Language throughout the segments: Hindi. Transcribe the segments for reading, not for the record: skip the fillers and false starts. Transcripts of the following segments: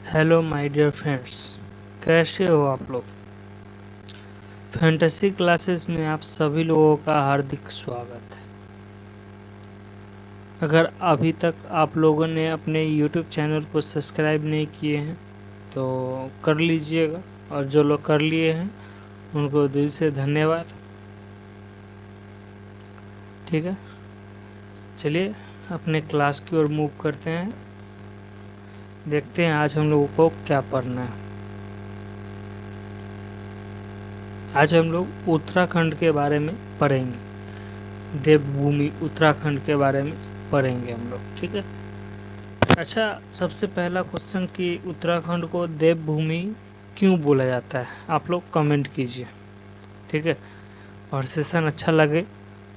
हेलो माय डियर फ्रेंड्स, कैसे हो आप लोग। फैंटेसी क्लासेस में आप सभी लोगों का हार्दिक स्वागत है। अगर अभी तक आप लोगों ने अपने यूट्यूब चैनल को सब्सक्राइब नहीं किए हैं तो कर लीजिएगा, और जो लोग कर लिए हैं उनको दिल से धन्यवाद। ठीक है, चलिए अपने क्लास की ओर मूव करते हैं। देखते हैं आज हम लोगों को क्या पढ़ना है। आज हम लोग उत्तराखंड के बारे में पढ़ेंगे। देवभूमि उत्तराखंड के बारे में पढ़ेंगे हम लोग। ठीक है। अच्छा, सबसे पहला क्वेश्चन कि उत्तराखंड को देवभूमि क्यों बोला जाता है, आप लोग कमेंट कीजिए। ठीक है, और सेशन अच्छा लगे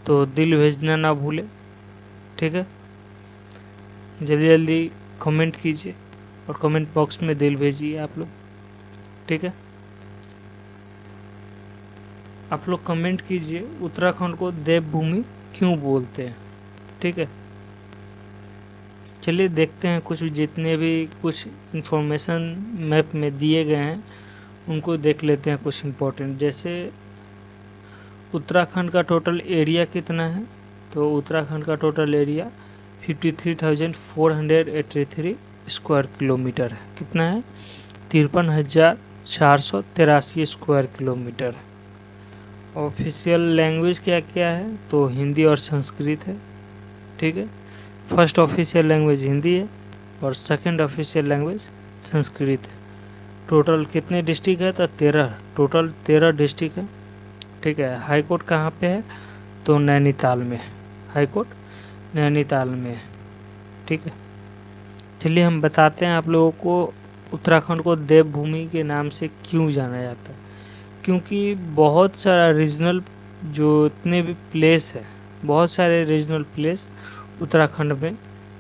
तो दिल भेजना ना भूले। ठीक है, जल्दी जल्दी कमेंट कीजिए और कमेंट बॉक्स में दिल भेजिए आप लोग। ठीक है, आप लोग कमेंट कीजिए उत्तराखंड को देवभूमि क्यों बोलते हैं। ठीक है, चलिए देखते हैं कुछ जितने भी कुछ इंफॉर्मेशन मैप में दिए गए हैं उनको देख लेते हैं। कुछ इम्पोर्टेंट, जैसे उत्तराखंड का टोटल एरिया कितना है, तो उत्तराखंड का टोटल एरिया 53,483 स्क्वायर किलोमीटर है। कितना है? 53,483 स्क्वायर किलोमीटर है। ऑफिशियल लैंग्वेज क्या क्या है, तो हिंदी और संस्कृत है। ठीक है, फर्स्ट ऑफिशियल लैंग्वेज हिंदी है और सेकंड ऑफिशियल लैंग्वेज संस्कृत है। टोटल कितने डिस्ट्रिक्ट है, तो 13, टोटल 13 डिस्ट्रिक्ट है। ठीक है, हाई कोर्ट कहाँ पे है, तो नैनीताल में। हाई कोर्ट नैनीताल में है। ठीक है, चलिए हम बताते हैं आप लोगों को उत्तराखंड को देवभूमि के नाम से क्यों जाना जाता है। क्योंकि बहुत सारा रीजनल, जो इतने भी प्लेस है, बहुत सारे रीजनल प्लेस उत्तराखंड में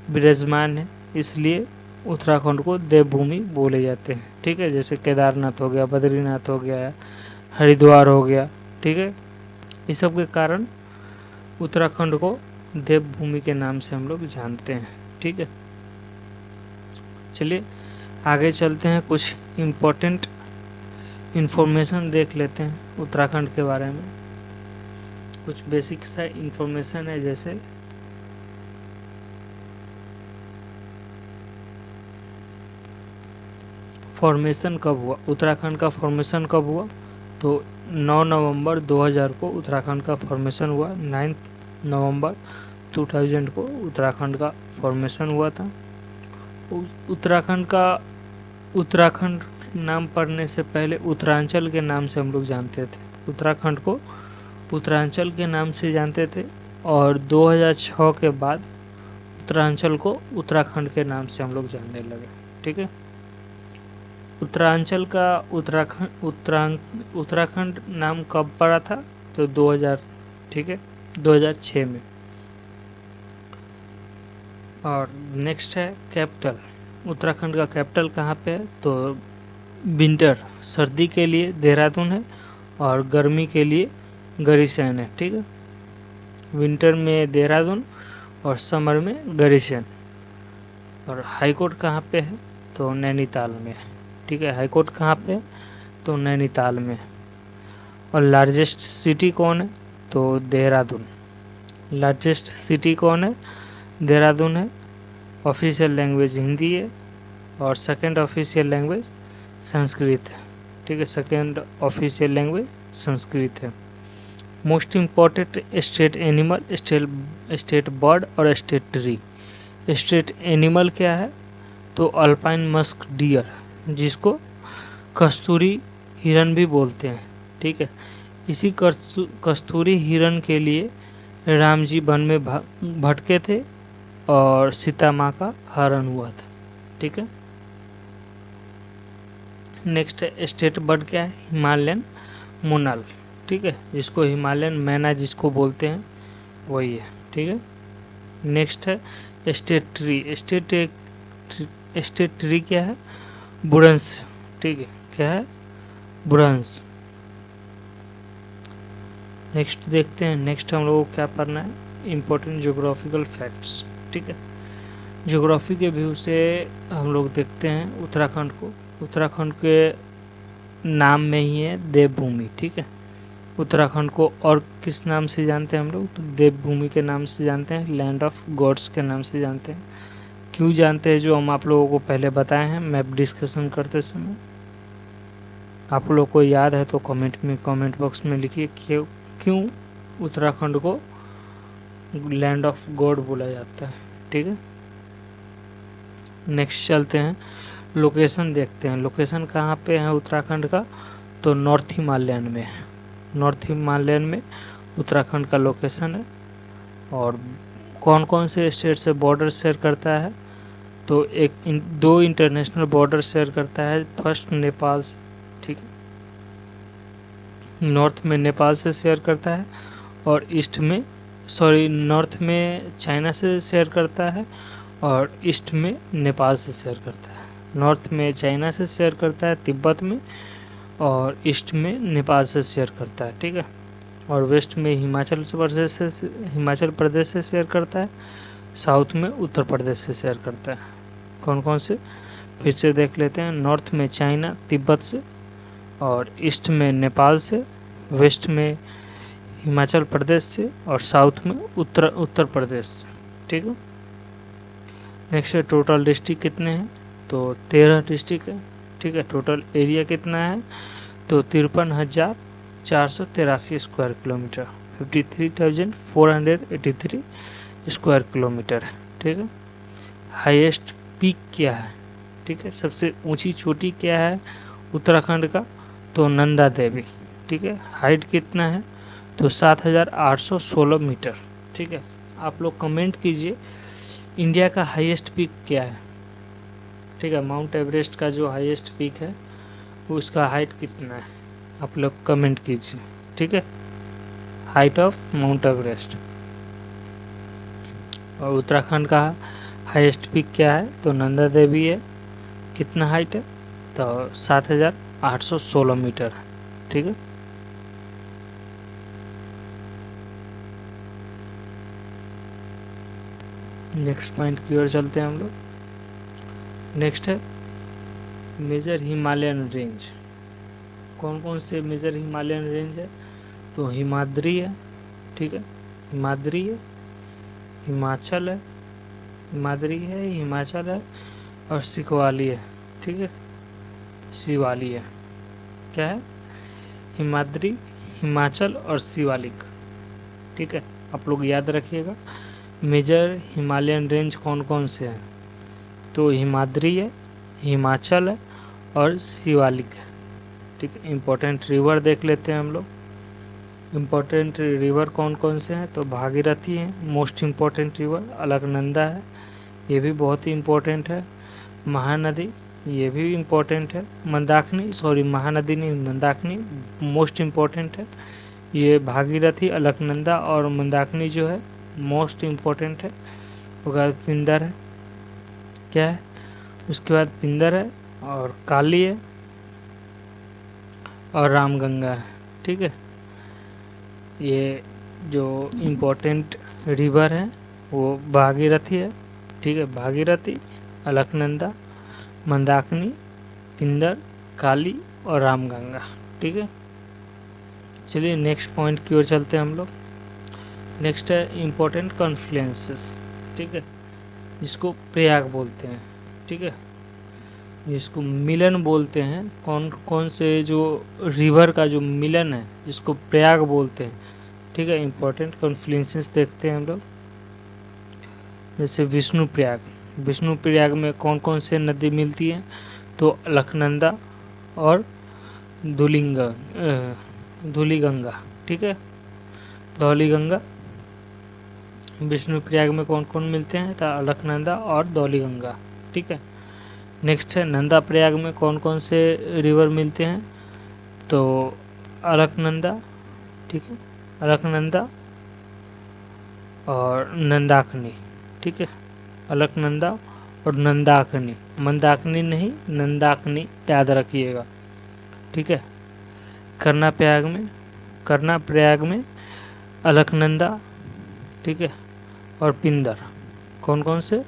विराजमान है, इसलिए उत्तराखंड को देवभूमि बोले जाते हैं। ठीक है, जैसे केदारनाथ हो गया, बद्रीनाथ हो गया, हरिद्वार हो गया। ठीक है, इस सब के कारण उत्तराखंड को देवभूमि के नाम से हम लोग जानते हैं। ठीक है, चलिए आगे चलते हैं, कुछ इम्पोर्टेंट इंफॉर्मेशन देख लेते हैं उत्तराखंड के बारे में। कुछ बेसिक सा इंफॉर्मेशन है, जैसे फॉर्मेशन कब हुआ, उत्तराखंड का फॉर्मेशन कब हुआ, तो 9 नवंबर 2000 को उत्तराखंड का फॉर्मेशन हुआ। 9 नवंबर 2000 को उत्तराखंड का फॉर्मेशन हुआ था। उत्तराखंड नाम पढ़ने से पहले उत्तरांचल के नाम से हम लोग जानते थे। उत्तराखंड को उत्तरांचल के नाम से जानते थे, और 2006 के बाद उत्तरांचल को उत्तराखंड के नाम से हम लोग जानने लगे। ठीक है, उत्तरांचल का उत्तराखंड नाम कब पड़ा था, तो 2000। ठीक है, 2006 में। और नेक्स्ट है कैपिटल। उत्तराखंड का कैपिटल कहाँ पे है, तो विंटर सर्दी के लिए देहरादून है, और गर्मी के लिए गरीसैन है। ठीक है, विंटर में देहरादून और समर में गरीसैन। और हाई कोर्ट कहाँ पे है, तो नैनीताल में है। ठीक है, हाई कोर्ट कहाँ पे है, तो नैनीताल में। और लार्जेस्ट सिटी कौन है, तो देहरादून। लार्जेस्ट सिटी कौन है, देहरादून है। ऑफिशियल लैंग्वेज हिंदी है, और सेकंड ऑफिशियल लैंग्वेज संस्कृत है। ठीक है, सेकंड ऑफिशियल लैंग्वेज संस्कृत है। Most important state animal, state bird और स्टेट ट्री। स्टेट एनिमल क्या है, तो अल्पाइन मस्क डियर, जिसको कस्तूरी हिरन भी बोलते हैं। ठीक है, इसी कस्तूरी हिरन के लिए राम जी वन में भटके थे और सीता माँ का हरण हुआ था। ठीक है, नेक्स्ट स्टेट बर्ड क्या है, हिमालयन मोनल। ठीक है, जिसको हिमालयन मैना जिसको बोलते हैं वही है। ठीक है, नेक्स्ट है स्टेट ट्री। स्टेट ट्री क्या है, बुरंस। ठीक है, क्या है, बुरंस। नेक्स्ट देखते हैं, नेक्स्ट हम लोगों को क्या पढ़ना है, इंपॉर्टेंट ज्योग्राफिकल फैक्ट्स। ठीक है, ज्योग्राफी के व्यू से हम लोग देखते हैं उत्तराखंड को। उत्तराखंड के नाम में ही है देवभूमि, ठीक है। उत्तराखंड को और किस नाम से जानते हैं हम लोग? तो देवभूमि के नाम से जानते हैं, लैंड ऑफ गॉड्स के नाम से जानते हैं। क्यों जानते हैं, जो हम आप लोगों को पहले बताए हैं मैप डिस्कशन करते समय। आप लोग को याद है तो कमेंट बॉक्स में लिखिए क्यों उत्तराखंड को लैंड ऑफ गॉड बोला जाता है, ठीक है। नेक्स्ट चलते हैं, लोकेशन देखते हैं। लोकेशन कहाँ पे है उत्तराखंड का? तो नॉर्थ हिमालयन में है। नॉर्थ हिमालयन में उत्तराखंड का लोकेशन है। और कौन कौन से स्टेट से बॉर्डर शेयर करता है? तो दो इंटरनेशनल बॉर्डर शेयर करता है। फर्स्ट नेपाल से, ठीक है, नॉर्थ में नेपाल से शेयर करता है, और नॉर्थ में चाइना से शेयर करता है, और ईस्ट में नेपाल से शेयर करता है। नॉर्थ में चाइना से शेयर करता है तिब्बत में, और ईस्ट में नेपाल से शेयर करता है, ठीक है। और वेस्ट में हिमाचल प्रदेश से शेयर करता है। साउथ में उत्तर प्रदेश से शेयर करता है। कौन कौन से, फिर से देख लेते हैं। नॉर्थ में चाइना तिब्बत से, और ईस्ट में नेपाल से, वेस्ट में हिमाचल प्रदेश से, और साउथ में उत्तर प्रदेश से, ठीक है। नेक्स्ट है टोटल डिस्ट्रिक्ट कितने हैं? तो 13 डिस्ट्रिक्ट है, ठीक है। टोटल एरिया कितना है? तो 53,483 स्क्वायर किलोमीटर, 53,483 स्क्वायर किलोमीटर है, ठीक है। हाईएस्ट पीक क्या है? ठीक है, सबसे ऊंची चोटी क्या है उत्तराखंड का? तो नंदा देवी, ठीक है। हाइट कितना है? तो 7,816 मीटर, ठीक है। आप लोग कमेंट कीजिए इंडिया का हाईएस्ट पीक क्या है, ठीक है। माउंट एवरेस्ट का जो हाईएस्ट पीक है उसका हाइट कितना है, आप लोग कमेंट कीजिए, ठीक है। Height of mount Everest. और उत्तराखंड का हाईएस्ट पीक क्या है? तो नंदा देवी है। कितना हाइट है? तो 7,816 मीटर है, ठीक है। नेक्स्ट पॉइंट की ओर चलते हैं हम लोग। नेक्स्ट है मेजर हिमालयन रेंज। कौन कौन से मेजर हिमालयन रेंज है? तो हिमाद्री है, ठीक है। हिमाद्री है, हिमाचल है, हिमाद्री है, हिमाचल है, और सिकवाली है, ठीक है। शिवाली है, क्या है? हिमाद्री, हिमाचल और शिवालिक, ठीक है। आप लोग याद रखिएगा मेजर हिमालयन रेंज कौन कौन से हैं। तो हिमाद्री है, हिमाचल है, और शिवालिक है, ठीक है। इम्पोर्टेंट रिवर देख लेते हैं हम लोग। इम्पोर्टेंट रिवर कौन कौन से हैं? तो भागीरथी है मोस्ट इम्पोर्टेंट रिवर, अलकनंदा है, ये भी बहुत ही इम्पोर्टेंट है। महानदी, ये भी इम्पोर्टेंट है। महानदी नहीं, मंदाकिनी मोस्ट इम्पोर्टेंट है। ये भागीरथी, अलकनंदा और मंदाकिनी जो है मोस्ट इम्पोर्टेंट है। उसके बाद पिंदर है, क्या है? उसके बाद पिंदर है, और काली है, और रामगंगा है, ठीक है। ये जो इम्पोर्टेंट रिवर है वो भागीरथी है, ठीक है। भागीरथी, अलकनंदा, मंदाकिनी, पिंदर, काली और रामगंगा, ठीक है। चलिए नेक्स्ट पॉइंट की ओर चलते हैं हम लोग। नेक्स्ट है इम्पोर्टेंट कॉन्फ्लुएंसेस, ठीक है, जिसको प्रयाग बोलते हैं, ठीक है। जिसको मिलन बोलते हैं, कौन कौन से जो रिवर का जो मिलन है जिसको प्रयाग बोलते हैं, ठीक है। इम्पोर्टेंट कॉन्फ्लुएंसेस देखते हैं हम लोग। जैसे विष्णु प्रयाग में कौन कौन से नदी मिलती हैं? तो अलकनंदा और धूलीगंगा, ठीक है। धौलीगंगा। विष्णु प्रयाग में कौन कौन मिलते हैं? तो अलकनंदा और धौलीगंगा, ठीक है। नेक्स्ट है नंदा प्रयाग में कौन कौन से रिवर मिलते हैं? तो अलकनंदा, ठीक है, अलकनंदा और नंदाकिनी, ठीक है। अलकनंदा और नंदाकिनी, मंदाकिनी नहीं, नंदाकिनी याद रखिएगा, ठीक है। कर्नाप्रयाग में अलकनंदा, ठीक है, और पिंदर। कौन कौन से?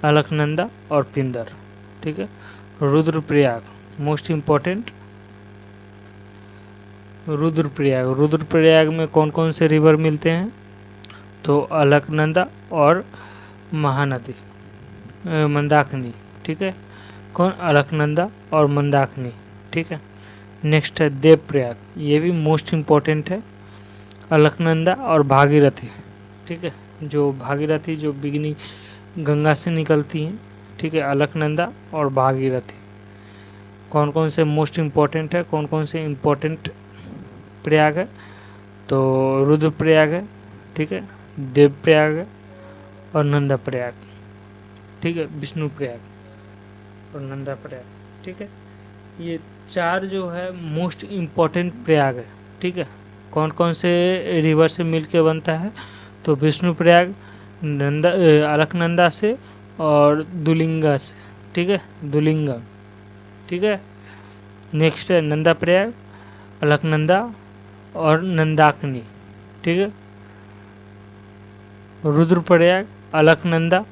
अलकनंदा और पिंदर। ठीक है। रुद्रप्रयाग मोस्ट इम्पोर्टेंट, रुद्रप्रयाग में कौन कौन से रिवर मिलते हैं? तो अलकनंदा और महानदी, मंदाकिनी। ठीक है। कौन? अलकनंदा और मंदाकिनी। ठीक है। नेक्स्ट है देवप्रयाग, ये भी मोस्ट इम्पोर्टेंट है, अलकनंदा और भागीरथी। ठीक है। जो भागीरथी जो बिगनी गंगा से निकलती हैं। ठीक है। अलकनंदा और भागीरथी कौन कौन से मोस्ट इम्पोर्टेंट है, कौन कौन से इम्पोर्टेंट प्रयाग है? तो रुद्रप्रयाग है। ठीक है। देवप्रयाग है और नंदा प्रयाग। ठीक है। विष्णु प्रयाग और नंदा प्रयाग। ठीक है। ये 4 जो है मोस्ट इम्पोर्टेंट प्रयाग है। ठीक है। कौन कौन से रिवर से मिलके बनता है? तो विष्णु प्रयाग, नंदा, अलकनंदा से और दुलिंगा से। ठीक है। दुलिंगा। ठीक है। नेक्स्ट है नंदा प्रयाग, अलकनंदा और नंदाकिनी। ठीक है। रुद्रप्रयाग, अलकनंदा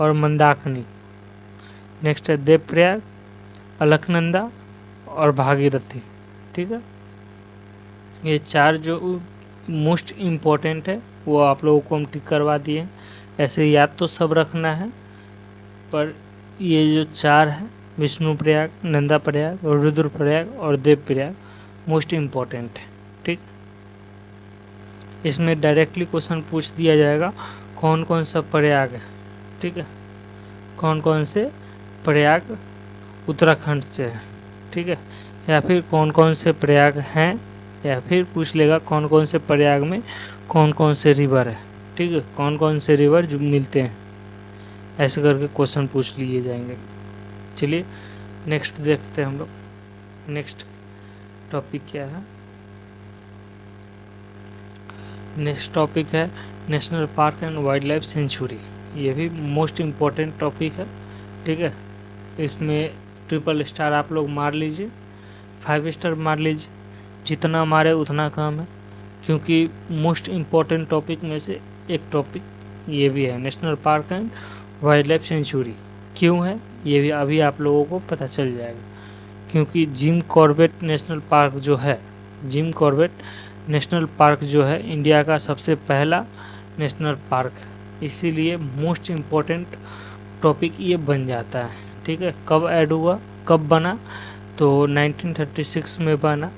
और मंदाकिनी। नेक्स्ट है देवप्रयाग, अलकनंदा और भागीरथी। ठीक है। ये 4 जो मोस्ट इम्पोर्टेंट है वो आप लोगों को हम टिक करवा दिए। ऐसे याद तो सब रखना है, पर ये जो 4 है विष्णु प्रयाग, नंदा प्रयाग, रुद्रप्रयाग और देवप्रयाग मोस्ट इम्पोर्टेंट है। ठीक। इसमें डायरेक्टली क्वेश्चन पूछ दिया जाएगा कौन कौन सा प्रयाग है। ठीक है। कौन कौन से प्रयाग उत्तराखंड से है। ठीक है। या फिर कौन कौन से प्रयाग हैं, या फिर पूछ लेगा कौन कौन से प्रयाग में कौन कौन से रिवर है। ठीक है। कौन कौन से रिवर जो मिलते हैं, ऐसे करके क्वेश्चन पूछ लिए जाएंगे। चलिए नेक्स्ट देखते हैं हम लोग। नेक्स्ट टॉपिक क्या है? नेक्स्ट टॉपिक है national park and wild life sanctuary. ये भी मोस्ट इम्पोर्टेंट टॉपिक है। ठीक है। इसमें ट्रिपल स्टार आप लोग मार लीजिए, 5 स्टार मार लीजिए, जितना मारे उतना कम है, क्योंकि मोस्ट इम्पोर्टेंट टॉपिक में से एक टॉपिक ये भी है, national park and wild life sanctuary. क्यों है ये भी अभी आप लोगों को पता चल जाएगा, क्योंकि जिम कॉर्बेट नेशनल पार्क जो है, जिम कॉर्बेट नेशनल पार्क जो है इंडिया का सबसे पहला नेशनल पार्क है, इसीलिए मोस्ट इम्पोर्टेंट टॉपिक ये बन जाता है। ठीक है। कब ऐड हुआ, कब बना? तो 1936 में बना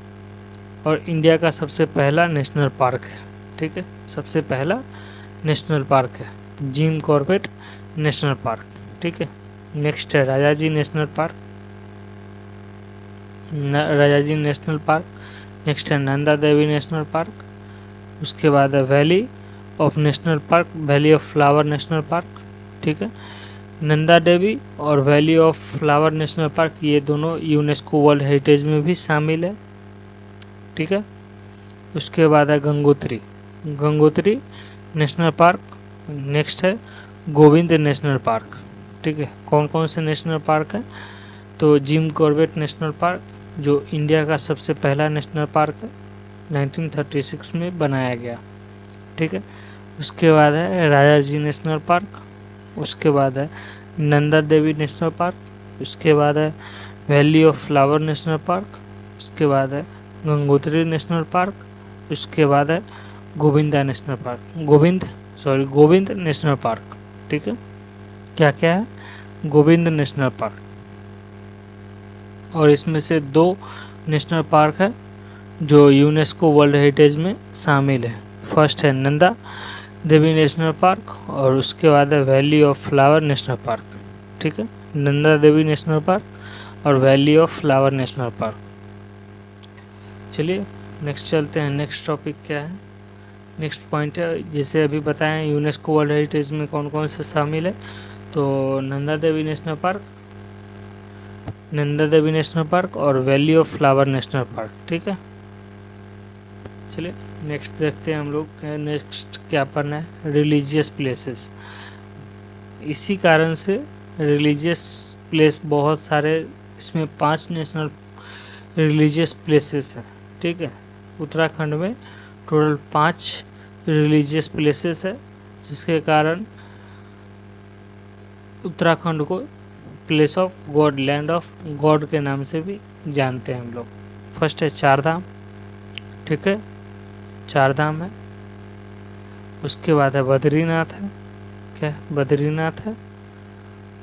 और इंडिया का सबसे पहला नेशनल पार्क है। ठीक है। सबसे पहला नेशनल पार्क है जिम कॉर्बेट नेशनल पार्क। ठीक है। नेक्स्ट है Rajaji national park, Rajaji national park. Next है नंदा देवी नेशनल पार्क। उसके बाद है valley of national park, valley of flower national park. ठीक है। नंदा देवी और valley of flower national park ये दोनों यूनेस्को वर्ल्ड हेरिटेज में भी शामिल है। ठीक है। उसके बाद है Gangotri, Gangotri national park. Next है गोविंद नेशनल पार्क। ठीक है। कौन कौन से नेशनल पार्क है? तो जिम कॉर्बेट नेशनल पार्क जो इंडिया का सबसे पहला नेशनल पार्क है, 1936 में बनाया गया। ठीक है। उसके बाद है राजाजी नेशनल पार्क। उसके बाद है नंदा देवी नेशनल पार्क। उसके बाद है valley of flower national park. उसके बाद है गंगोत्री नेशनल पार्क। उसके बाद है Govinda national park, Govind national park. ठीक है। क्या क्या है? Govind national park. और इसमें से 2 नेशनल पार्क है जो यूनेस्को वर्ल्ड हेरिटेज में शामिल है। फर्स्ट है नंदा देवी नेशनल पार्क और उसके बाद है valley of flower national park. ठीक है। नंदा देवी नेशनल पार्क और valley of flower national park. चलिए नेक्स्ट चलते हैं। नेक्स्ट टॉपिक क्या है? नेक्स्ट पॉइंट है, जैसे अभी बताएं यूनेस्को वर्ल्ड हेरिटेज में कौन कौन से शामिल है, तो Nanda Devi national park, Nanda Devi national park और valley of flower national park. ठीक है। चलिए नेक्स्ट देखते हैं हम लोग। नेक्स्ट क्या पढ़ना है? Religious places. इसी कारण से रिलीजियस प्लेस बहुत सारे, इसमें 5 नेशनल रिलीजियस प्लेसेस हैं। ठीक है। उत्तराखंड में टोटल 5 रिलीजियस प्लेसेस है, जिसके कारण उत्तराखंड को place of God, land of God के नाम से भी जानते हैं हम लोग। फर्स्ट है चार धाम, ठीक है, चार धाम है। उसके बाद है बद्रीनाथ है, क्या है? बद्रीनाथ है।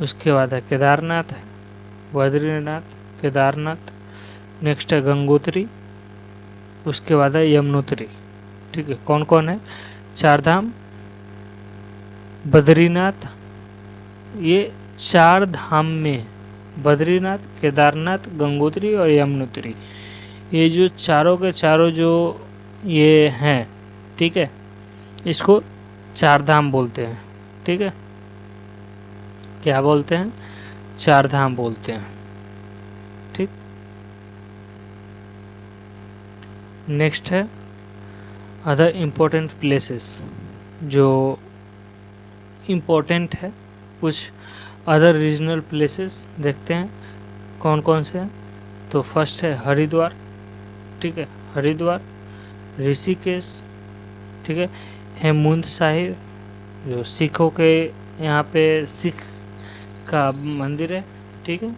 उसके बाद है केदारनाथ है, बद्रीनाथ, केदारनाथ। नेक्स्ट है गंगोत्री। उसके बाद है यमुनोत्री। ठीक है, कौन कौन है? चार धाम, बद्रीनाथ, ये चार धाम में बद्रीनाथ, केदारनाथ, गंगोत्री और यमुनोत्री, ये जो चारों के चारों जो ये हैं, ठीक है, इसको चार धाम बोलते हैं। ठीक है, क्या बोलते हैं? चार धाम बोलते हैं। ठीक, नेक्स्ट है अदर इम्पोर्टेंट प्लेसेस, जो इम्पोर्टेंट है कुछ अदर रीजनल प्लेसेस देखते हैं कौन कौन से हैं। तो फर्स्ट है हरिद्वार, ठीक है, हरिद्वार, ऋषिकेश, ठीक है, हेमकुंड साहिब, जो सिखों के यहाँ पे सिख का मंदिर है, ठीक है,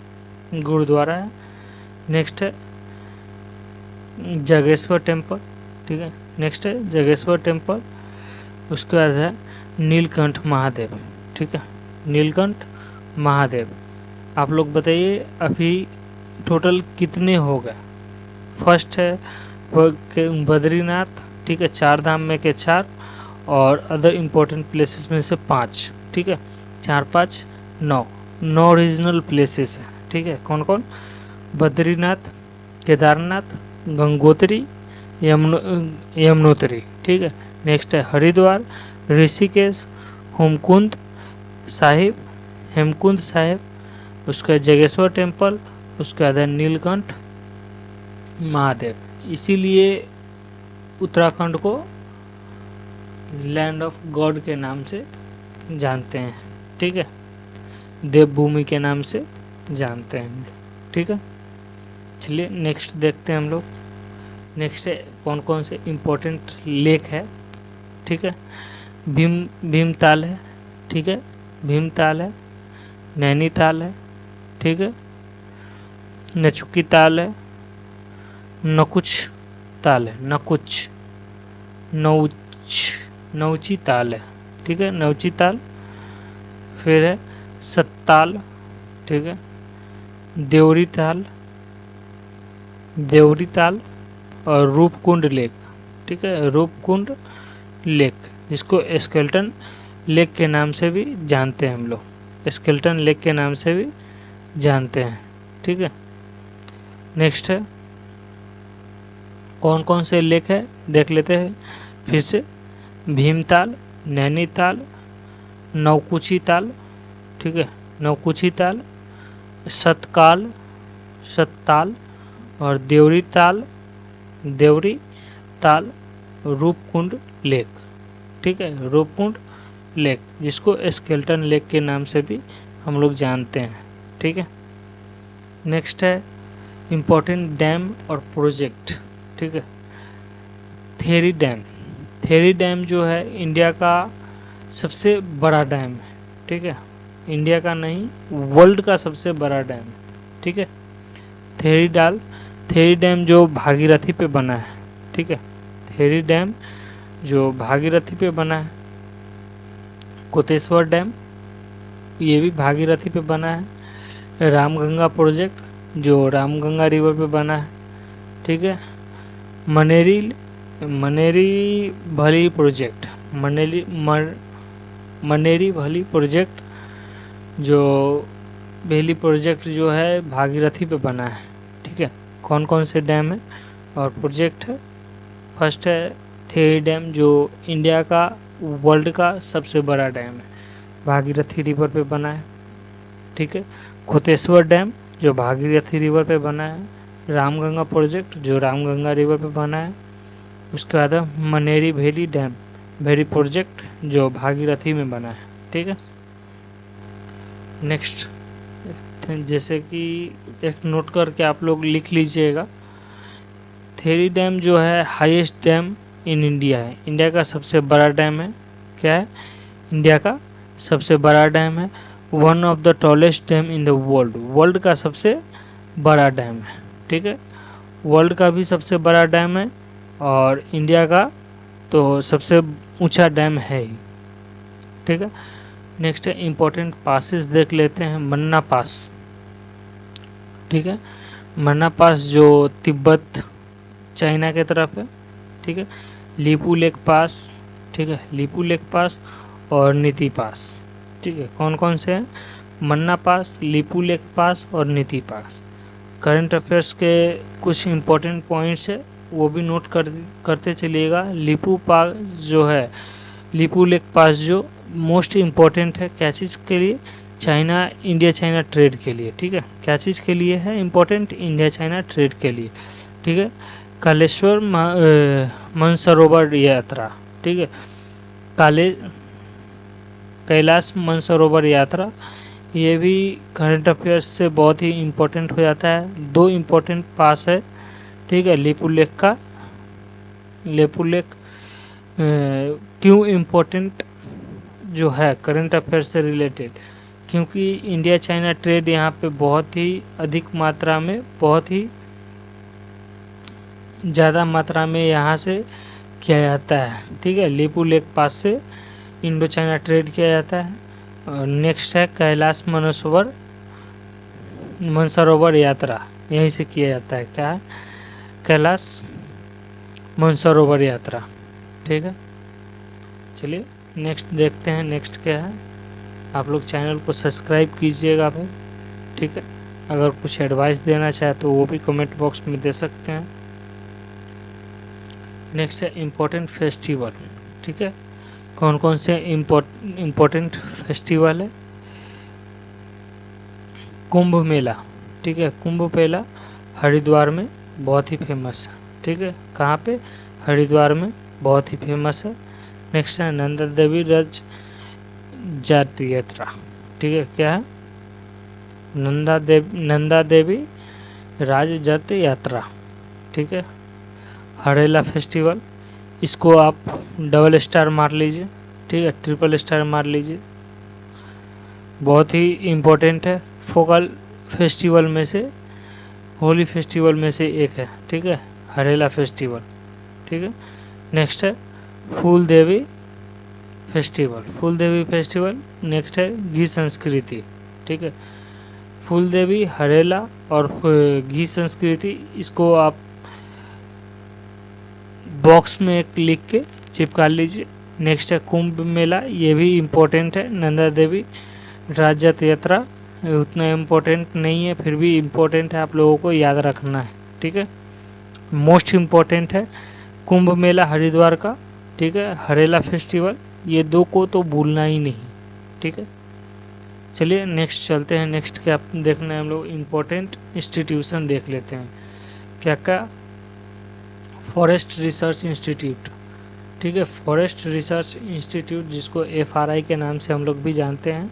गुरुद्वारा है। नेक्स्ट है जागेश्वर टेम्पल, ठीक है, नेक्स्ट है जागेश्वर टेम्पल। उसके बाद है नीलकंठ महादेव, ठीक है, नीलकंठ महादेव। आप लोग बताइए अभी टोटल कितने हो गए? फर्स्ट है बद्रीनाथ, ठीक है, चार धाम में के चार, और अदर इम्पोर्टेंट प्लेसेस में से 5, ठीक है, 4 5 9 रीजनल प्लेसेस हैं। ठीक है, कौन कौन? बद्रीनाथ, केदारनाथ, गंगोत्री, यमुनोत्री, ठीक है। नेक्स्ट है हरिद्वार, ऋषिकेश, हेमकुंड साहिब, उसका जागेश्वर टेम्पल, उसके बाद है नीलकंठ महादेव। इसीलिए उत्तराखंड को लैंड ऑफ गॉड के नाम से जानते हैं, ठीक है, देवभूमि के नाम से जानते हैं हम लोग। ठीक है, चलिए नेक्स्ट देखते हैं हम लोग। नेक्स्ट है कौन कौन से इम्पोर्टेंट लेक है। ठीक है, भीमताल है, ठीक है, भीमताल है, नैनीताल है, ठीक है, नचुकी ताल है, नकुच ताल है, नौची ताल है, ठीक है, नौची ताल। फिर है सत्ताल, ठीक है, देवरी ताल और रूपकुंड लेक, ठीक है, रूपकुंड लेक, जिसको स्केल्टन लेक के नाम से भी जानते हैं हम लोग, स्केल्टन लेक के नाम से भी जानते हैं। ठीक है, नेक्स्ट है कौन कौन से लेक है देख लेते हैं फिर से। भीमताल, नैनीताल, नौकुची ताल, ठीक है, नौकुची ताल, सत्ताल और देवरी ताल, रूपकुंड लेक, ठीक है, रूपकुंड लेक, जिसको स्केल्टन लेक के नाम से भी हम लोग जानते हैं। ठीक है, नेक्स्ट है इम्पोर्टेंट डैम और प्रोजेक्ट। ठीक है, थेरी डैम जो है इंडिया का सबसे बड़ा डैम है। ठीक है, इंडिया का नहीं, वर्ल्ड का सबसे बड़ा डैम है। ठीक है, थेरी डैम जो भागीरथी पे बना है। ठीक है, थेरी डैम जो भागीरथी पे बना है। कोतेश्वर डैम, ये भी भागीरथी पे बना है। रामगंगा प्रोजेक्ट जो रामगंगा रिवर पे बना है। ठीक है, मनेरी भली प्रोजेक्ट, मनेरी भली प्रोजेक्ट जो बेली प्रोजेक्ट जो है भागीरथी पे बना है। ठीक है, कौन कौन से डैम है और प्रोजेक्ट है? फर्स्ट है थेरी डैम जो इंडिया का वर्ल्ड का सबसे बड़ा डैम है, भागीरथी रिवर पे बना है। ठीक है, कोतेश्वर डैम जो भागीरथी रिवर पे बना है। रामगंगा प्रोजेक्ट जो रामगंगा रिवर पे बना है। उसके बाद मनेरी भेली प्रोजेक्ट जो भागीरथी में बना है। ठीक है, नेक्स्ट जैसे कि एक नोट करके आप लोग लिख लीजिएगा। थेरी डैम जो है हाईएस्ट डैम इन इंडिया है, इंडिया का सबसे बड़ा डैम है। क्या है? इंडिया का सबसे बड़ा डैम है। One of the tallest dam in the world, world का सबसे बड़ा डैम है। ठीक है, वर्ल्ड का भी सबसे बड़ा डैम है और इंडिया का तो सबसे ऊंचा डैम है ही। ठीक है, नेक्स्ट है इम्पोर्टेंट पासेस देख लेते हैं। मन्ना पास, ठीक है, मन्ना पास जो तिब्बत चाइना के तरफ है। ठीक है, लीपू लेक पास, ठीक है, लीपू लेक पास और नीति पास। ठीक है, कौन कौन से हैं? मन्ना पास, लीपू लेक पास और नीति पास। करंट अफेयर्स के कुछ इम्पोर्टेंट पॉइंट्स है वो भी नोट करते चलिएगा। लीपू पास जो है, लीपू लेक पास जो मोस्ट इम्पोर्टेंट है क्या चीज़ के लिए? चाइना इंडिया चाइना ट्रेड के लिए। ठीक है, क्या चीज़ के लिए है इम्पोर्टेंट? इंडिया चाइना ट्रेड के लिए। ठीक है, कालेश्वर मानसरोवर यात्रा, ठीक है, कैलाश मानसरोवर यात्रा, ये भी करंट अफेयर्स से बहुत ही इम्पोर्टेंट हो जाता है। दो इम्पोर्टेंट पास है। ठीक है, लीपू लेक का, लीपू लेक क्यों इम्पोर्टेंट जो है करंट अफेयर से रिलेटेड? क्योंकि इंडिया चाइना ट्रेड यहाँ पे बहुत ही अधिक मात्रा में, बहुत ही ज़्यादा मात्रा में यहाँ से किया जाता है। ठीक है, लीपू लेक पास से इंडो चाइना ट्रेड किया जाता है। और नेक्स्ट है कैलाश मानसरोवर यात्रा, यहीं से किया जाता है। क्या है? कैलाश मानसरोवर यात्रा। ठीक है, चलिए नेक्स्ट देखते हैं। नेक्स्ट क्या है? आप लोग चैनल को सब्सक्राइब कीजिएगा भाई। ठीक है, अगर कुछ एडवाइस देना चाहे तो वो भी कमेंट बॉक्स में दे सकते हैं। नेक्स्ट है इम्पोर्टेंट फेस्टिवल। ठीक है, कौन कौन से इम्पोर्टेंट फेस्टिवल है? कुंभ मेला। ठीक है, कुंभ मेला हरिद्वार में बहुत ही फेमस है। ठीक है, कहाँ पे? हरिद्वार में बहुत ही फेमस है। नेक्स्ट है नंदा देवी रज जाति यात्रा। ठीक है, क्या है? नंदा देवी राज जात यात्रा। ठीक है, हरेला फेस्टिवल, इसको आप डबल स्टार मार लीजिए। ठीक है, ट्रिपल स्टार मार लीजिए, बहुत ही इम्पोर्टेंट है। फोकल फेस्टिवल में से, होली फेस्टिवल में से एक है। ठीक है, हरेला फेस्टिवल। ठीक है, नेक्स्ट है फूल देवी फेस्टिवल, फूल देवी फेस्टिवल। नेक्स्ट है घी संस्कृति। ठीक है, फूल देवी, हरेला और घी संस्कृति, इसको आप बॉक्स में एक लिख के चिपका लीजिए। नेक्स्ट है कुंभ मेला, ये भी इम्पोर्टेंट है। नंदा देवी राजजात यात्रा उतना इम्पोर्टेंट नहीं है, फिर भी इम्पोर्टेंट है, आप लोगों को याद रखना है। ठीक है, मोस्ट इम्पोर्टेंट है कुंभ मेला हरिद्वार का। ठीक है, हरेला फेस्टिवल, ये दो को तो भूलना ही नहीं। ठीक है, चलिए नेक्स्ट चलते हैं। नेक्स्ट क्या देखना है हम लोग? इम्पोर्टेंट इंस्टीट्यूशन देख लेते हैं। क्या क्या? Forest research institute. ठीक है, फॉरेस्ट रिसर्च इंस्टीट्यूट जिसको FRI के नाम से हम लोग भी जानते हैं,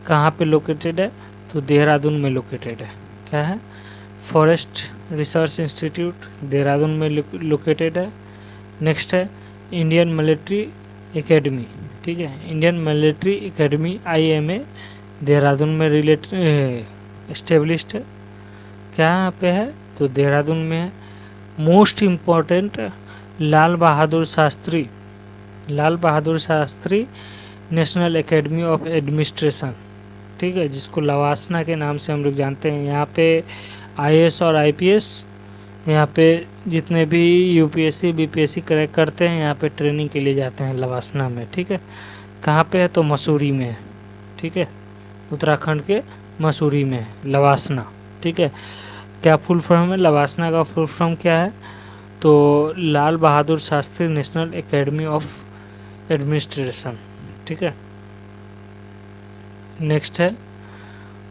कहाँ पे लोकेटेड है? तो देहरादून में लोकेटेड है। क्या है? फॉरेस्ट रिसर्च इंस्टीट्यूट देहरादून में लोकेटेड है। नेक्स्ट है इंडियन मिलिट्री एकेडमी। ठीक है, Indian military academy IMA Dehradun में एस्टेब्लिश्ड है। क्या यहाँ पे है? तो देहरादून में है। Most important Lal Bahadur Shastri national academy of administration. ठीक है, जिसको लवासना के नाम से हम लोग जानते हैं। यहाँ पे IAS और IPS, यहाँ पे जितने भी UPSC BPSC क्रैक करते हैं, यहाँ पे ट्रेनिंग के लिए जाते हैं लवासना में। ठीक है, कहाँ पे है? तो मसूरी में है। ठीक है, उत्तराखंड के मसूरी में है लवासना। ठीक है, क्या फुल फॉर्म है लवासना का? फुल फॉर्म क्या है? तो Lal Bahadur Shastri national academy of administration. ठीक है, नेक्स्ट है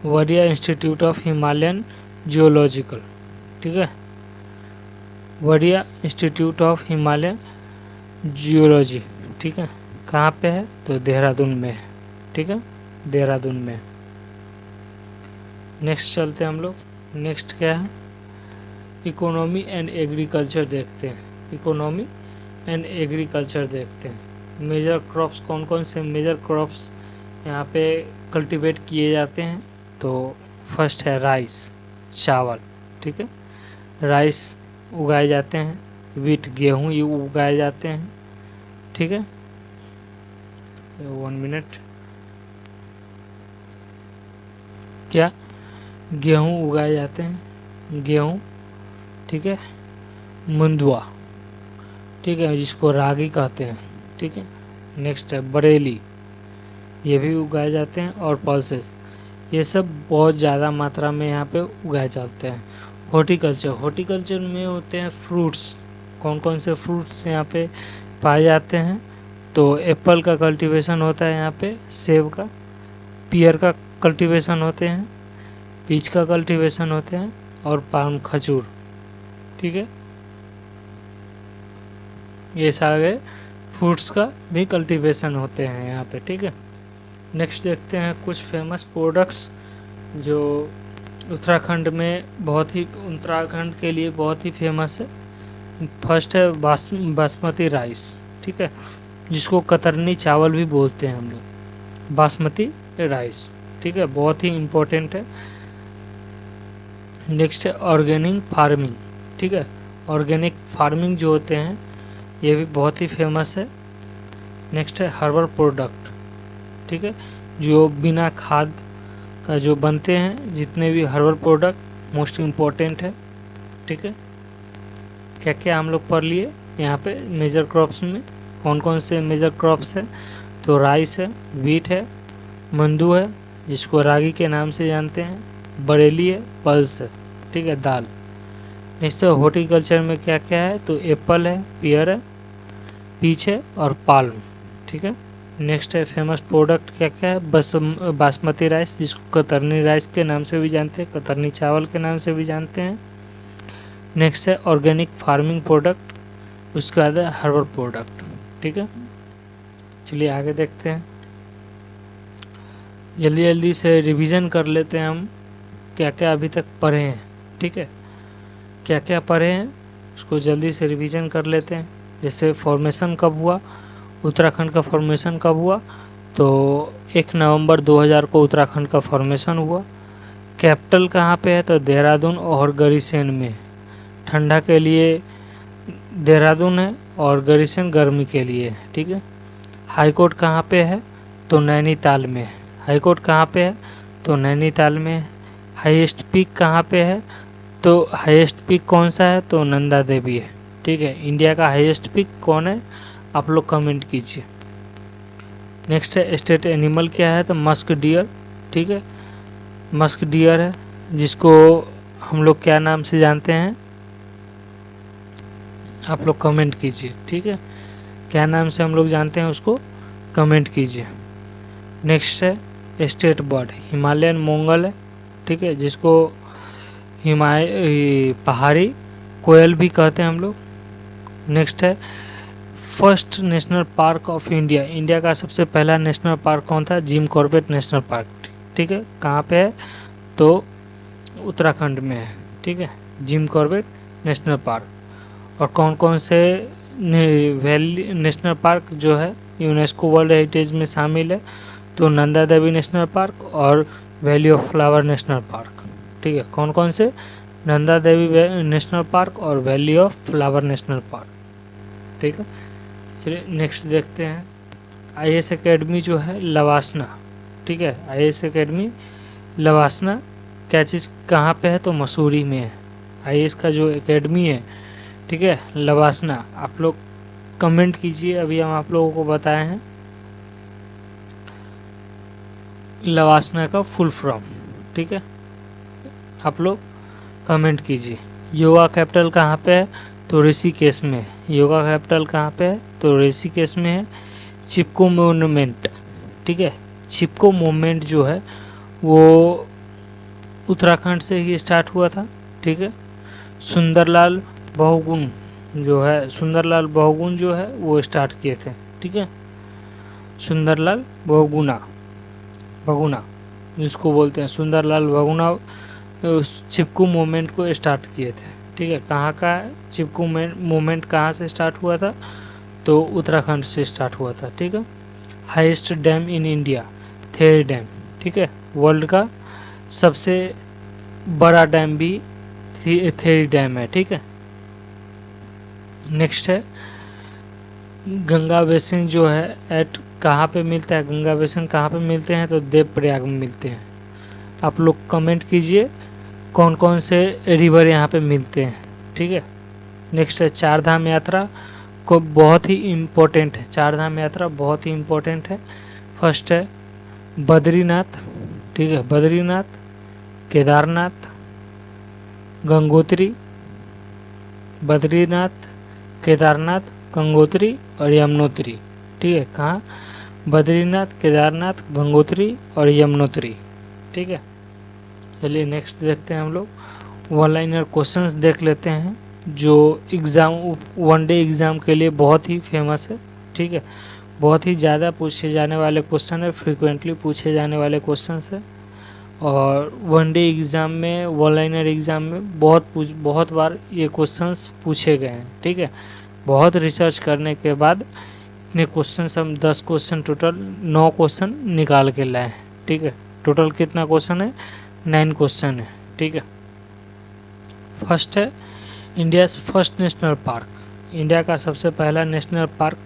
Wadia institute of Himalayan geological. ठीक है, Wadia institute of Himalayan geology. ठीक है, कहाँ पे है? तो देहरादून में है। ठीक है, देहरादून में। नेक्स्ट चलते हैं हम लोग। नेक्स्ट क्या है? इकोनॉमी एंड एग्रीकल्चर देखते हैं। इकोनॉमी एंड एग्रीकल्चर देखते हैं। मेजर क्रॉप्स कौन कौन से मेजर क्रॉप्स यहाँ पे कल्टीवेट किए जाते हैं। तो फर्स्ट है राइस, चावल, ठीक है, राइस उगाए जाते हैं, वीट गेहूँ ये उगाए जाते हैं, ठीक है। 1 मिनट, क्या गेहूँ उगाए जाते हैं, गेहूँ, ठीक है, मुंदुआ, ठीक है, जिसको रागी कहते हैं, ठीक है। नेक्स्ट है बरेली, ये भी उगाए जाते हैं, और पल्सेस, ये सब बहुत ज़्यादा मात्रा में यहाँ पे उगाए जाते हैं। हॉर्टिकल्चर, हॉर्टिकल्चर में होते हैं फ्रूट्स। कौन कौन से फ्रूट्स यहाँ पे पाए जाते हैं? तो एप्पल का कल्टीवेशन होता है यहाँ पे, सेब का, पियर का कल्टीवेशन होते हैं, पीच का कल्टीवेशन होते हैं, और पाम, खजूर, ठीक है। ये सारे फ्रूट्स का भी कल्टीवेशन होते हैं यहाँ पे, ठीक है। नेक्स्ट देखते हैं कुछ फेमस प्रोडक्ट्स जो उत्तराखंड में उत्तराखंड के लिए बहुत ही फेमस है। फर्स्ट है बासमती राइस, ठीक है, जिसको कतरनी चावल भी बोलते हैं हम लोग, बासमती राइस, ठीक है, बहुत ही इम्पोर्टेंट है। नेक्स्ट है ऑर्गेनिक फार्मिंग, ठीक है, ऑर्गेनिक फार्मिंग जो होते हैं ये भी बहुत ही फेमस है। नेक्स्ट है हर्बल प्रोडक्ट, ठीक है, जो बिना खाद का जो बनते हैं, जितने भी हर्बल प्रोडक्ट मोस्ट इम्पोर्टेंट है, ठीक है। क्या क्या हम लोग पढ़ लिए यहाँ पे मेजर क्रॉप्स में, कौन कौन से मेजर क्रॉप्स है? तो राइस है, वीट है, मंदू है जिसको रागी के नाम से जानते हैं, बरेली है, पल्स है, ठीक है, दाल। नेक्स्ट है हॉर्टिकल्चर में क्या क्या है? तो एप्पल है, पियर है, पीच है, और पाल्म, ठीक है। नेक्स्ट है फेमस प्रोडक्ट क्या क्या है? बासमती राइस, जिसको कतरनी राइस के नाम से भी जानते हैं, कतरनी चावल के नाम से भी जानते हैं। नेक्स्ट है ऑर्गेनिक फार्मिंग प्रोडक्ट, उसके बाद है हर्बल प्रोडक्ट, ठीक है। चलिए आगे देखते हैं, जल्दी जल्दी से रिवीजन कर लेते हैं हम क्या क्या अभी तक पढ़े हैं, ठीक है, क्या क्या पढ़े हैं उसको जल्दी से रिवीजन कर लेते हैं। जैसे फॉर्मेशन कब हुआ, उत्तराखंड का फॉर्मेशन कब हुआ? तो 1 नवंबर 2000 को उत्तराखंड का फॉर्मेशन हुआ। कैपिटल कहाँ पे है? तो देहरादून और गरीसेन में। ठंडा के लिए देहरादून है और गरीसेन गर्मी के लिए है, ठीक है। हाई कोर्ट कहाँ पे है? तो नैनीताल में। हाई कोर्ट कहाँ पे है? तो नैनीताल में। हाईएस्ट पीक कहाँ पे है? तो हाईएस्ट पीक कौन सा है? तो नंदा देवी है, ठीक है। इंडिया का हाईएस्ट पीक कौन है? आप लोग कमेंट कीजिए। नेक्स्ट है स्टेट एनिमल क्या है? तो मस्क डियर, ठीक है, मस्क डियर है, जिसको हम लोग क्या नाम से जानते हैं? आप लोग कमेंट कीजिए, ठीक है, क्या नाम से हम लोग जानते हैं उसको कमेंट कीजिए। नेक्स्ट है स्टेट बर्ड, हिमालयन मोंगल है, ठीक है, जिसको पहाड़ी कोयल भी कहते हैं हम लोग। नेक्स्ट है first national park of India, India का सबसे पहला नेशनल पार्क कौन था? जिम कॉर्बेट नेशनल पार्क, ठीक है, कहाँ पे है? तो उत्तराखंड में है, ठीक है, जिम कॉर्बेट नेशनल पार्क। और कौन कौन से वैली नेशनल पार्क जो है यूनेस्को वर्ल्ड हेरिटेज में शामिल है? तो नंदा देवी नेशनल पार्क और valley of flower national park, ठीक है, कौन कौन से? नंदा देवी नेशनल पार्क और valley of flower national park, ठीक है। चलिए नेक्स्ट देखते हैं, आईएएस एकेडमी जो है लवासना, ठीक है, आईएएस एकेडमी लवासना क्या चीज़ कहाँ पे है? तो मसूरी में है। आईएएस का जो एकेडमी है, ठीक है, लवासना, आप लोग कमेंट कीजिए, अभी हम आप लोगों को बताए हैं लवासना का फुल फॉर्म, ठीक है, आप लोग कमेंट कीजिए। योगा कैपिटल कहाँ पे है? तो ऋषिकेश में है। योगा कैपिटल कहाँ पे है? तो ऋषिकेश में है। चिपको मोन्यूमेंट, ठीक है, चिपको मूवमेंट जो है वो उत्तराखंड से ही स्टार्ट हुआ था, ठीक है। सुंदरलाल बहुगुण जो है, सुंदरलाल बहुगुण जो है वो स्टार्ट किए थे, ठीक है, सुंदरलाल बहुगुणा जिसको बोलते हैं सुंदरलाल बहुगुणा, चिपकू मूवमेंट को स्टार्ट किए थे, ठीक है। कहाँ का चिपकू मूवमेंट कहाँ से स्टार्ट हुआ था? तो उत्तराखंड से स्टार्ट हुआ था, ठीक है। Highest dam in India, theory dam, ठीक है। वर्ल्ड का सबसे बड़ा डैम भी थेरी डैम है, ठीक है। नेक्स्ट है गंगा बेसिन जो है एट कहाँ पे मिलता है, गंगा बेसिन कहाँ पे मिलते हैं, तो देवप्रयाग में मिलते हैं। आप लोग कमेंट कीजिए कौन कौन से रिवर यहाँ पे मिलते हैं, ठीक है। नेक्स्ट है चार धाम यात्रा को बहुत ही इम्पोर्टेंट है, चार धाम यात्रा बहुत ही इम्पोर्टेंट है। फर्स्ट है बद्रीनाथ, ठीक है, बद्रीनाथ, केदारनाथ, गंगोत्री, बद्रीनाथ, केदारनाथ, गंगोत्री और यमुनोत्री, ठीक है। कहाँ, बद्रीनाथ, केदारनाथ, गंगोत्री और यमुनोत्री, ठीक है। चलिए नेक्स्ट देखते हैं हम लोग वन लाइनर क्वेश्चंस देख लेते हैं जो एग्ज़ाम वन डे एग्ज़ाम के लिए बहुत ही फेमस है, ठीक है। बहुत ही ज़्यादा पूछे जाने वाले क्वेश्चन है, फ्रीक्वेंटली पूछे जाने वाले क्वेश्चन है और वन डे एग्ज़ाम में, वन लाइनर एग्ज़ाम में बहुत बार ये क्वेश्चंस पूछे गए हैं, ठीक है। बहुत रिसर्च करने के बाद इतने क्वेश्चन हम 10 क्वेश्चन टोटल 9 क्वेश्चन निकाल के लाए हैं, ठीक है। टोटल कितना क्वेश्चन है, 9 क्वेश्चन है, ठीक है। फर्स्ट है India first national park, India का सबसे पहला नेशनल पार्क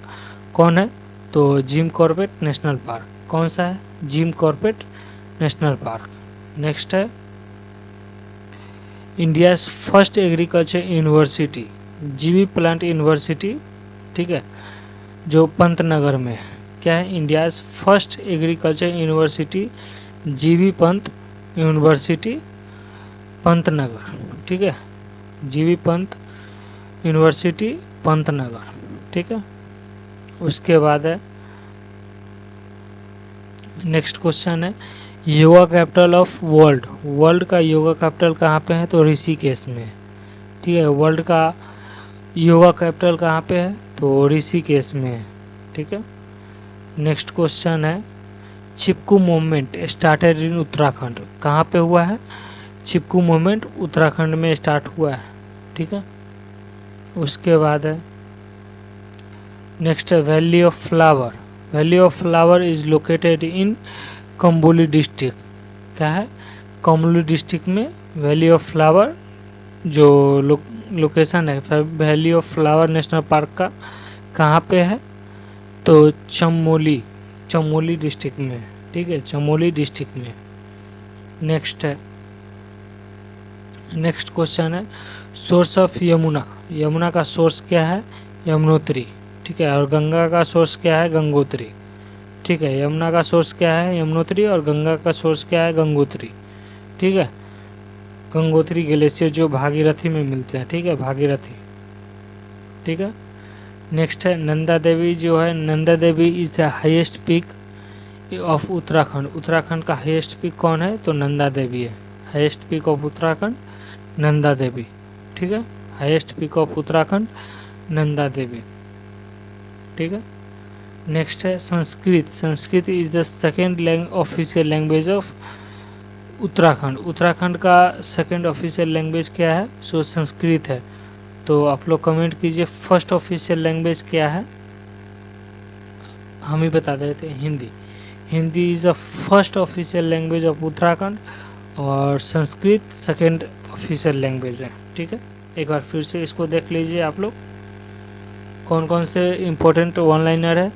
कौन है, तो जिम कॉर्बेट नेशनल पार्क। कौन सा है, Jim Corbett national park. Next है इंडिया फर्स्ट एग्रीकल्चर यूनिवर्सिटी, जीवी प्लांट यूनिवर्सिटी, ठीक है, जो पंतनगर में है। क्या है, इंडिया फर्स्ट एग्रीकल्चर यूनिवर्सिटी जीवी पंत यूनिवर्सिटी पंतनगर, ठीक है, जीवी पंत यूनिवर्सिटी पंतनगर, ठीक है। उसके बाद है नेक्स्ट क्वेश्चन है yoga capital of world, world का योगा कैपिटल कहाँ पे है, तो ऋषिकेश में है, ठीक है। वर्ल्ड का योगा कैपिटल कहाँ पे है, तो ऋषिकेश में है, ठीक है। नेक्स्ट क्वेश्चन है चिपकू मूवमेंट स्टार्टेड इन उत्तराखंड, कहाँ पे हुआ है, चिपकू मूवमेंट उत्तराखंड में स्टार्ट हुआ है, ठीक है। उसके बाद है नेक्स्ट है valley of flower, valley of flower is located in Chamoli district, क्या है, कम्बोली डिस्ट्रिक्ट में वैली ऑफ फ्लावर जो लोकेशन है valley of flower national park का कहाँ पे है, तो चमोली, चमोली डिस्ट्रिक्ट में, ठीक है, चमोली डिस्ट्रिक्ट में। नेक्स्ट है नेक्स्ट क्वेश्चन है सोर्स ऑफ यमुना, यमुना का सोर्स क्या है, यमुनोत्री, ठीक है। और गंगा का सोर्स क्या है, गंगोत्री, ठीक है। यमुना का सोर्स क्या है, यमुनोत्री, और गंगा का सोर्स क्या है, गंगोत्री, ठीक है। गंगोत्री ग्लेशियर जो भागीरथी में मिलते हैं, ठीक है, भागीरथी, ठीक है। नेक्स्ट है नंदा देवी जो है, Nanda Devi is the highest peak of Uttarakhand, Uttarakhand का हाईएस्ट पीक कौन है, तो नंदा देवी है, highest peak of Uttarakhand Nanda Devi, ठीक है। Highest peak of Uttarakhand Nanda Devi, ठीक है। नेक्स्ट है Sanskrit, Sanskrit is the second official language of Uttarakhand, Uttarakhand का सेकेंड ऑफिशियल लैंग्वेज क्या है, सो संस्कृत है। तो आप लोग कमेंट कीजिए फर्स्ट ऑफिशियल लैंग्वेज क्या है, हम ही बता देते हैं Hindi, Hindi is the first official language of Uttarakhand और संस्कृत सेकेंड ऑफिशियल लैंग्वेज है, ठीक है। एक बार फिर से इसको देख लीजिए आप लोग कौन कौन से इम्पोर्टेंट वन लाइनर है।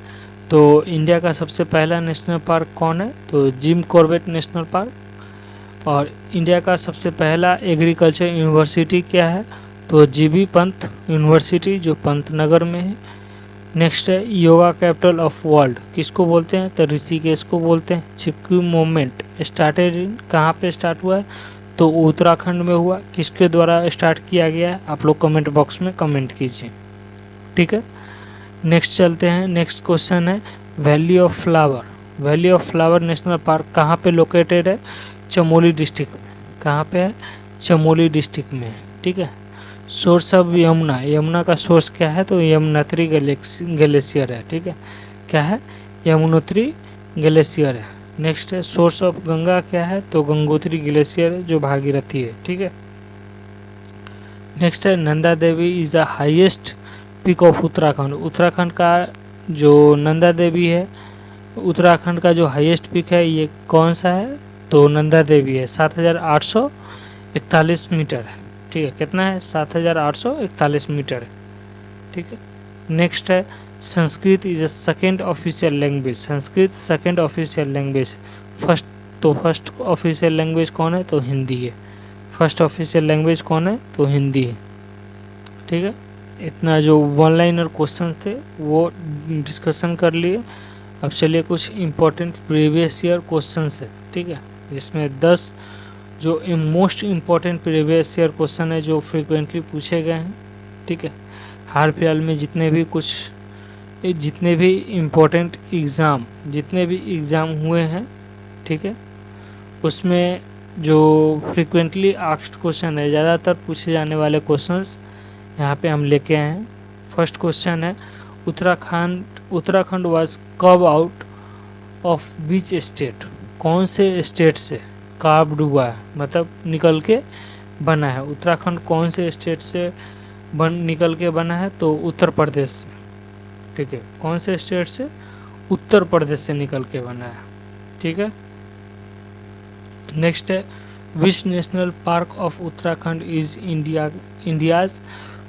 तो इंडिया का सबसे पहला नेशनल पार्क कौन है, तो जिम कॉर्बेट नेशनल पार्क। और इंडिया का सबसे पहला एग्रीकल्चर यूनिवर्सिटी क्या है, तो जीबी पंत यूनिवर्सिटी जो पंतनगर में है। नेक्स्ट है योगा कैपिटल ऑफ वर्ल्ड किसको बोलते हैं, तो ऋषिकेश को बोलते हैं। चिपकू मूवमेंट स्टार्टेड इन कहाँ पे स्टार्ट हुआ है, तो उत्तराखंड में हुआ। किसके द्वारा स्टार्ट किया गया है, आप लोग कमेंट बॉक्स में कमेंट कीजिए, ठीक है। नेक्स्ट चलते हैं, नेक्स्ट क्वेश्चन है valley of flower, valley of flower national park कहाँ पे लोकेटेड है, चमोली डिस्ट्रिक्ट में, कहाँ पे है, चमोली डिस्ट्रिक्ट में, ठीक है। सोर्स ऑफ यमुना, यमुना का सोर्स क्या है, तो यमुनोत्री ग्लेशियर है, ठीक है, क्या है, यमुनोत्री ग्लेशियर है। नेक्स्ट है सोर्स ऑफ गंगा क्या है, तो गंगोत्री ग्लेशियर है जो भागीरथी है, ठीक है। नेक्स्ट है Nanda Devi is the highest peak of Uttarakhand, Uttarakhand का जो नंदा देवी है उत्तराखंड का जो हाईएस्ट पीक है ये कौन सा है, तो नंदा देवी है, 7,841 मीटर है। ठीक है, कितना है, 7,841 मीटर है। ठीक है, नेक्स्ट है Sanskrit is a second official language. Sanskrit second official language. First, तो फर्स्ट ऑफिशियल लैंग्वेज कौन है, तो हिंदी है। फर्स्ट ऑफिशियल लैंग्वेज कौन है, तो हिंदी है। ठीक है, इतना जो वन लाइनर क्वेश्चन थे वो डिस्कशन कर लिए। अब चलिए कुछ इम्पोर्टेंट प्रीवियस ईयर क्वेश्चंस है। ठीक है, जिसमें 10 जो most important previous year question है जो फ्रीक्वेंटली पूछे गए हैं। ठीक है, हाल फिलहाल में जितने भी इम्पोर्टेंट एग्ज़ाम हुए हैं, ठीक है, उसमें जो फ्रीक्वेंटली आस्क्ड क्वेश्चन है, ज़्यादातर पूछे जाने वाले क्वेश्चंस यहाँ पे हम लेके आए हैं। फर्स्ट क्वेश्चन है उत्तराखंड वाज कब आउट ऑफ विच स्टेट। कौन से स्टेट से कार्व्ड हुआ है, मतलब निकल के बना है। उत्तराखंड कौन से स्टेट से निकल के बना है, तो उत्तर प्रदेश से। ठीक है, कौन से स्टेट से, उत्तर प्रदेश से निकल के बना है। ठीक है, नेक्स्ट है which national park of Uttarakhand is India's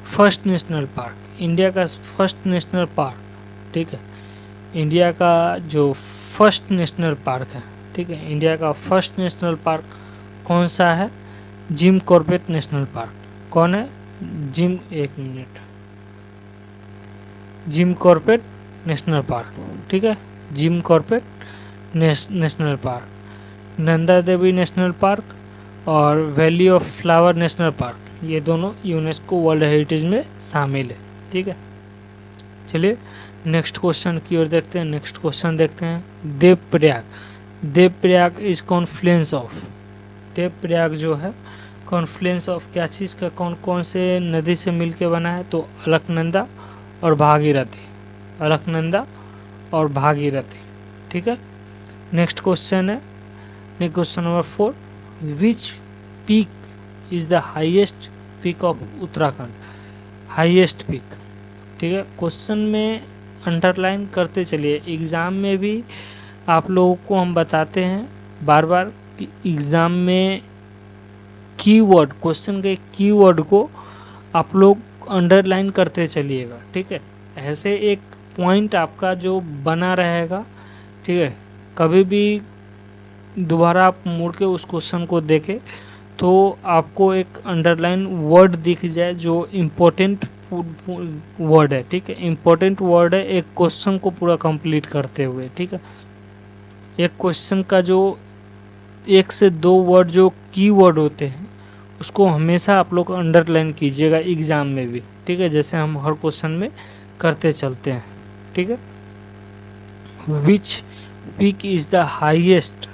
first national park. India का फर्स्ट नेशनल पार्क। ठीक है, इंडिया का जो फर्स्ट नेशनल पार्क है, ठीक है, इंडिया का फर्स्ट नेशनल पार्क कौन सा है, जिम कॉर्बेट नेशनल पार्क। कौन है, जिम कॉर्बेट नेशनल पार्क। ठीक है, Jim Corbett national park, Nanda Devi national park और valley of flower national park, ये दोनों यूनेस्को वर्ल्ड हेरिटेज में शामिल है। ठीक है, चलिए नेक्स्ट क्वेश्चन की ओर देखते हैं। नेक्स्ट क्वेश्चन देखते हैं Devprayag is Confluence of. Devprayag जो है कॉन्फ्लुएंस ऑफ क्या चीज़ का, कौन से नदी से मिलके बना है, तो अलकनंदा और भागीरथी। अलकनंदा और भागीरथी। ठीक है, नेक्स्ट क्वेश्चन है, next question number 4, which peak is the highest peak of Uttarakhand. Highest peak. ठीक है, क्वेश्चन में अंडरलाइन करते चलिए। एग्ज़ाम में भी आप लोगों को हम बताते हैं बार बार कि एग्ज़ाम में कीवर्ड, क्वेश्चन के कीवर्ड को आप लोग अंडरलाइन करते चलिएगा। ठीक है, ऐसे एक पॉइंट आपका जो बना रहेगा। ठीक है, कभी भी दोबारा आप मुड़ के उस क्वेश्चन को देखें तो आपको एक अंडरलाइन वर्ड दिख जाए जो इम्पोर्टेंट वर्ड है। ठीक है, इम्पोर्टेंट वर्ड है एक क्वेश्चन को पूरा कंप्लीट करते हुए। ठीक है, एक क्वेश्चन का जो 1 से 2 वर्ड जो कीवर्ड होते हैं उसको हमेशा आप लोग अंडरलाइन कीजिएगा एग्ज़ाम में भी। ठीक है, जैसे हम हर क्वेश्चन में करते चलते हैं। ठीक है, which peak is the highest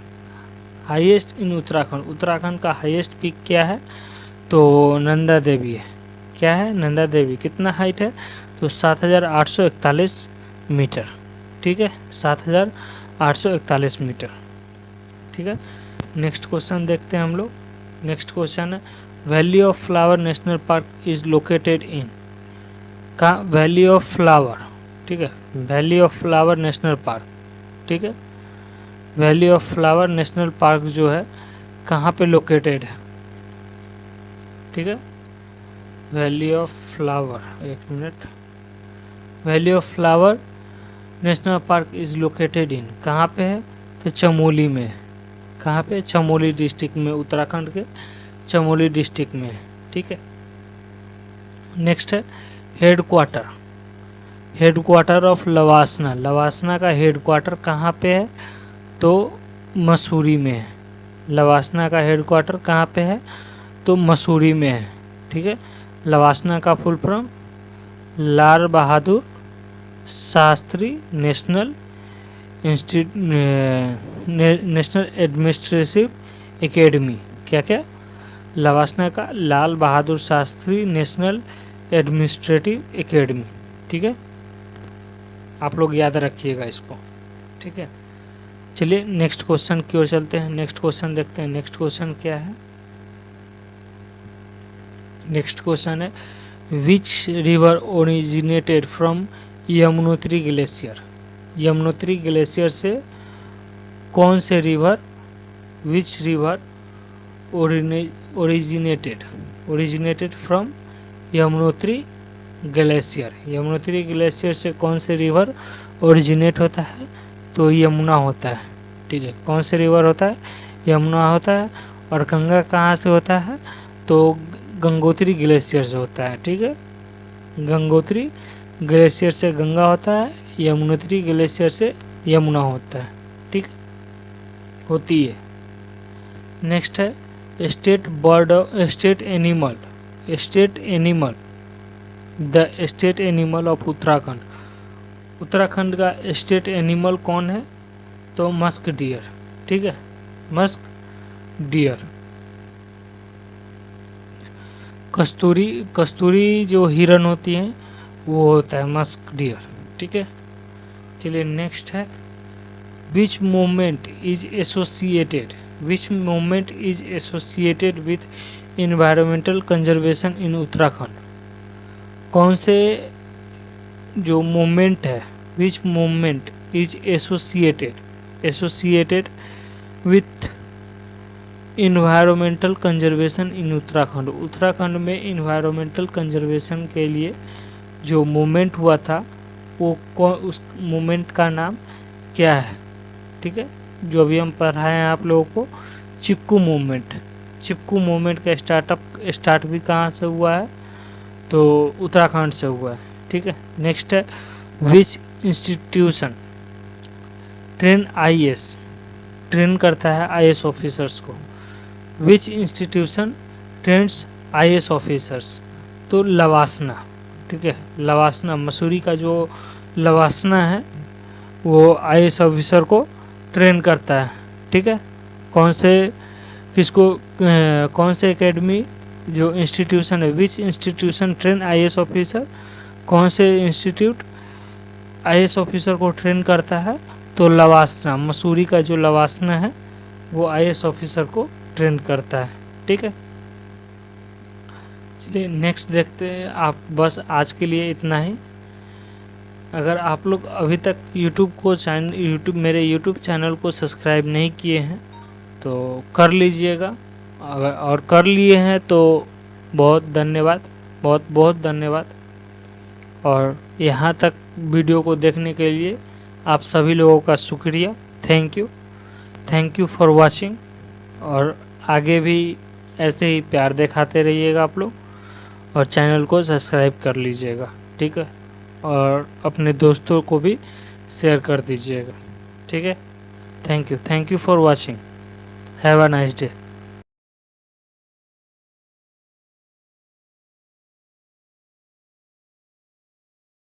in Uttarakhand. Uttarakhand का हाईएस्ट पीक क्या है, तो नंदा देवी है। क्या है, नंदा देवी। कितना हाइट है, तो 7,841 मीटर। ठीक है, 7,841 मीटर। ठीक है, नेक्स्ट क्वेश्चन देखते हैं हम लोग। नेक्स्ट क्वेश्चन है valley of flower national park is located इन। का वैली ऑफ फ्लावर। ठीक है, valley of flower national park. ठीक है, valley of flower national park जो है कहाँ पे लोकेटेड है। ठीक है, वैली ऑफ फ्लावर, एक minute, valley of flower national park is located इन, कहाँ पे है, तो चमोली में है। कहाँ पे, चमोली डिस्ट्रिक्ट में, उत्तराखंड के चमोली डिस्ट्रिक्ट में है। ठीक है, नेक्स्ट है हेडक्वार्टर ऑफ लवासना। लवासना का हेडक्वार्टर कहाँ पे है, तो मसूरी में है। लवासना का हेडक्वार्टर कहाँ पे है, तो मसूरी में है। ठीक है, लवासना का फुल फॉर्म लाल Bahadur Shastri national administrative academy. क्या क्या, लवासना का लाल Bahadur Shastri national administrative academy. ठीक है, आप लोग याद रखिएगा इसको। ठीक है, चलिए नेक्स्ट क्वेश्चन की ओर चलते हैं। नेक्स्ट क्वेश्चन देखते हैं। नेक्स्ट क्वेश्चन क्या है, नेक्स्ट क्वेश्चन है which river originated from Yamunotri glacier. Yamunotri glacier से कौन से river, which river originated from Yamunotri glacier. Yamunotri glacier से कौन से रिवर ओरिजिनेट होता है, तो यमुना होता है। ठीक है, कौन से रिवर होता है, यमुना होता है। और गंगा कहाँ से होता है, तो गंगोत्री ग्लेशियर से होता है। ठीक है, गंगोत्री ग्लेशियर से गंगा होता है, यमुनोत्री ग्लेशियर से यमुना होता है। ठीक होती है। नेक्स्ट है state bird, state animal, the state animal of Uttarakhand. Uttarakhand का स्टेट एनिमल कौन है, तो मस्क डियर। ठीक है, मस्क डियर। कस्तूरी जो हिरन होती है वो होता है मस्क डियर। ठीक है, चलिए नेक्स्ट है which movement is associated with environmental conservation in Uttarakhand. कौन से जो मूवमेंट है, which movement is associated with environmental conservation in Uttarakhand. Uttarakhand में इन्वायरमेंटल कंजर्वेशन के लिए जो मूवमेंट हुआ था वो उस मूवमेंट का नाम क्या है। ठीक है, जो अभी हम पढ़ाए हैं आप लोगों को, चिपकू मूवमेंट। चिपकू मूवमेंट का स्टार्ट भी कहाँ से हुआ है, तो उत्तराखंड से हुआ है। ठीक है, नेक्स्ट है विच इंस्टीट्यूशन ट्रेन करता है IAS ऑफिसर्स को। विच इंस्टीट्यूशन ट्रेंड्स IAS ऑफिसर्स, तो लवासना। ठीक है, लवासना, मसूरी का जो लवासना है वो IAS ऑफिसर को ट्रेन करता है। ठीक है, कौन से एकेडमी, जो इंस्टीट्यूशन है, विच इंस्टीट्यूशन ट्रेन IAS ऑफिसर, कौन से इंस्टीट्यूट IAS ऑफिसर को ट्रेन करता है, तो लवासना, मसूरी का जो लवासना है वो IAS ऑफिसर को ट्रेन करता है। ठीक है, चलिए नेक्स्ट देखते हैं। आप बस आज के लिए इतना ही। अगर आप लोग अभी तक मेरे यूट्यूब चैनल को सब्सक्राइब नहीं किए हैं तो कर लीजिएगा। अगर और कर लिए हैं तो बहुत धन्यवाद, बहुत बहुत धन्यवाद। और यहाँ तक वीडियो को देखने के लिए आप सभी लोगों का शुक्रिया। Thank you for watching. और आगे भी ऐसे ही प्यार दिखाते रहिएगा आप लोग, और चैनल को सब्सक्राइब कर लीजिएगा। ठीक है, और अपने दोस्तों को भी शेयर कर दीजिएगा। ठीक है, thank you for watching. Have a nice day.